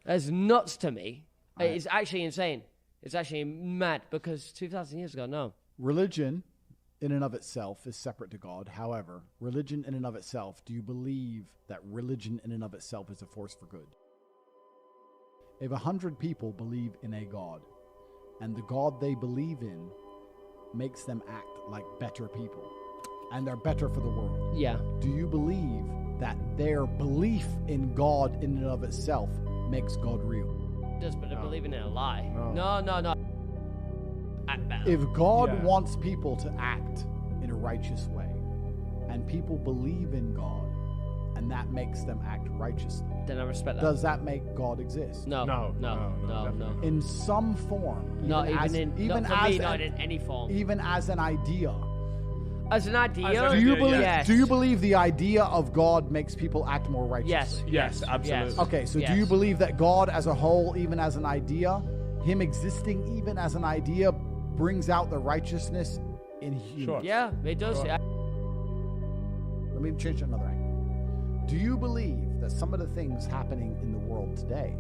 That's nuts to me. It's actually insane. It's actually mad because 2,000 years ago, no. Religion in and of itself is separate to God. However, religion in and of itself, do you believe that religion in and of itself is a force for good? If 100 people believe in a God, and the God they believe in makes them act like better people, and they're better for the world. Yeah. Do you believe that their belief in God in and of itself makes God real? Just but they're believing in a lie. No. Act better. If God wants people to act in a righteous way, and people believe in God, and that makes them act righteously, then I respect that. Does that make God exist? No. In some form. Not in any form. Even as an idea. As an idea? Do you believe? Yes. Do you believe the idea of God makes people act more righteously? Yes, absolutely. Yes. Okay, so do you believe that God as a whole, even as an idea, him existing even as an idea, brings out the righteousness in humans? Sure. Yeah, it does. Sure. Yeah. Let me change it another angle. Do you believe that some of the things happening in the world today,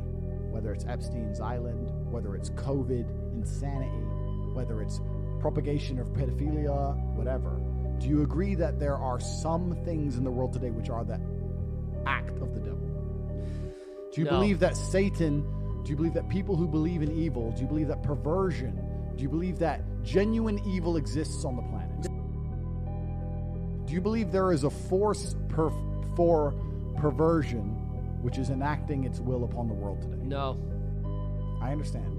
whether it's Epstein's Island, whether it's COVID, insanity, whether it's propagation of pedophilia, whatever, do you agree that there are some things in the world today which are the act of the devil? Do you believe that Satan, do you believe that people who believe in evil, do you believe that perversion, do you believe that genuine evil exists on the planet? Do you believe there is a force for perversion which is enacting its will upon the world today? No. I understand.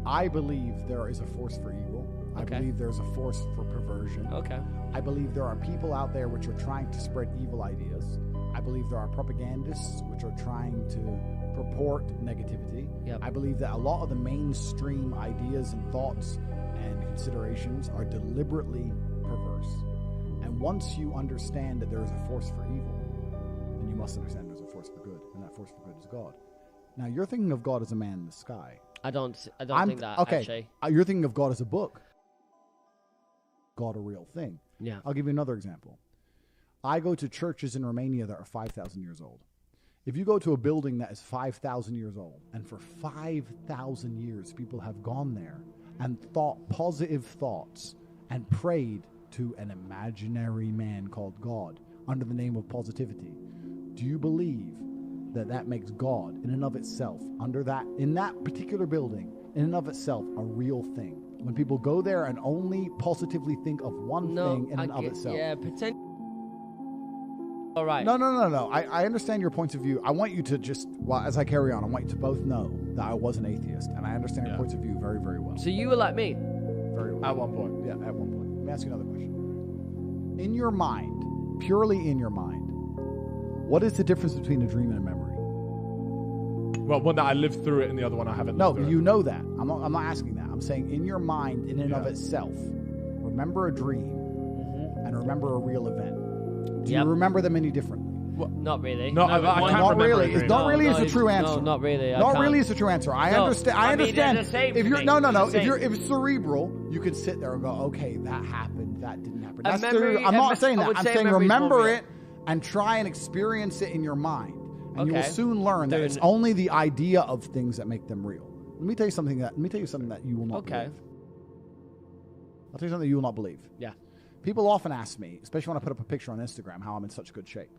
I believe there is a force for evil. I believe there's a force for perversion. Okay. I believe there are people out there which are trying to spread evil ideas. I believe there are propagandists which are trying to purport negativity. Yep. I believe that a lot of the mainstream ideas and thoughts and considerations are deliberately perverse. And once you understand that there is a force for evil, then you must understand there's a force for good, and that force for good is God. Now, you're thinking of God as a man in the sky. I don't think that, actually. You're thinking of God as a book. God a real thing. Yeah. I'll give you another example. I go to churches in Romania that are 5,000 years old. If you go to a building that is 5,000 years old, and for 5,000 years people have gone there and thought positive thoughts and prayed to an imaginary man called God under the name of positivity, do you believe that that makes God in and of itself, in that particular building, in and of itself, a real thing? When people go there and only positively think of one thing in and of itself. Yeah, potentially. All right. No. I understand your points of view. I want you to just, as I carry on, I want you to both know that I was an atheist, and I understand your points of view very, very well. So you were like me? Very well. At one point. Yeah, at one point. Let me ask you another question. In your mind, purely in your mind, what is the difference between a dream and a memory? Well, one that I lived through it and the other one I haven't lived through it. No, you know that. I'm not asking that. I'm saying in your mind, in and of itself, remember a dream and remember a real event. Do you remember them any differently? Well, not really. No, I can't not remember really. a dream. Not really is the true answer. No, not really. Not really is the true answer. I understand. I understand. They're the same if you're thing. if it's cerebral, you could sit there and go, okay, that happened, that didn't happen. A That's memory- I'm not saying I that. would I'm say saying memory is more remember real. it and try and experience it in your mind, and you will Okay. soon learn that Then- it's only the idea of things that make them real. Let me tell you something that you will not believe. I'll tell you something you will not believe. Yeah. People often ask me, especially when I put up a picture on Instagram, how I'm in such good shape.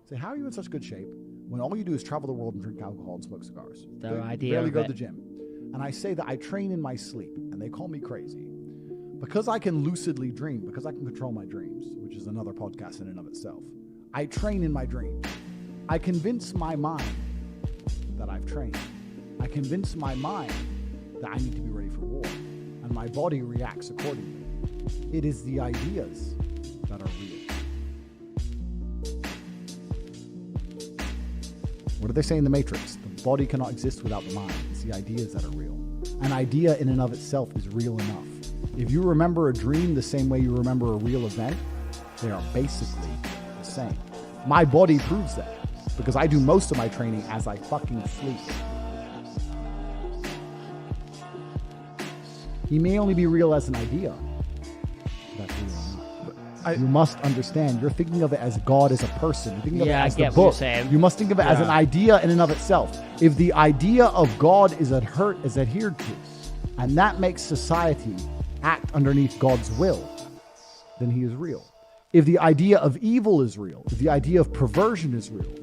Say, how are you in such good shape when all you do is travel the world and drink alcohol and smoke cigars? Their You idea barely of go it. to the gym. And I say that I train in my sleep, and they call me crazy. Because I can lucidly dream, because I can control my dreams, which is another podcast in and of itself. I train in my dreams. I convince my mind that I've trained. I convince my mind that I need to be ready for war, and my body reacts accordingly. It is the ideas that are real. What do they say in the Matrix? The body cannot exist without the mind. It's the ideas that are real. An idea in and of itself is real enough. If you remember a dream the same way you remember a real event, they are basically the same. My body proves that because I do most of my training as I fucking sleep. He may only be real as an idea. That's real enough. You must understand. You're thinking of it as God as a person. You're thinking of it as the what book. you're saying. You must think of it as an idea in and of itself. If the idea of God is adhered to, and that makes society act underneath God's will, then he is real. If the idea of evil is real, if the idea of perversion is real,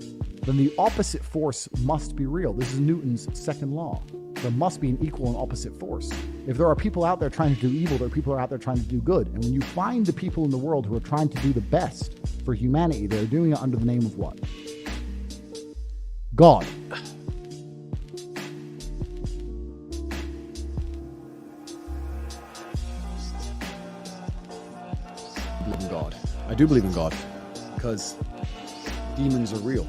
then the opposite force must be real. This is Newton's second law. There must be an equal and opposite force. If there are people out there trying to do evil, there are people out there trying to do good. And when you find the people in the world who are trying to do the best for humanity, they're doing it under the name of what? God. I believe in God. I do believe in God because demons are real.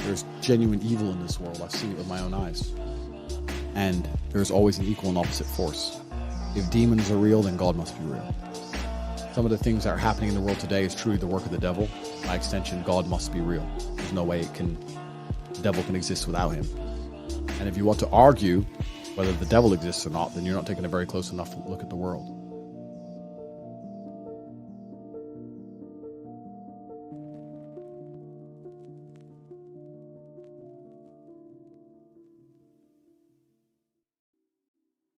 There's genuine evil in this world. I've seen it with my own eyes. And there's always an equal and opposite force. If demons are real, then God must be real. Some of the things that are happening in the world today is truly the work of the devil. By extension, God must be real. There's no way the devil can exist without him. And if you want to argue whether the devil exists or not, then you're not taking a very close enough look at the world.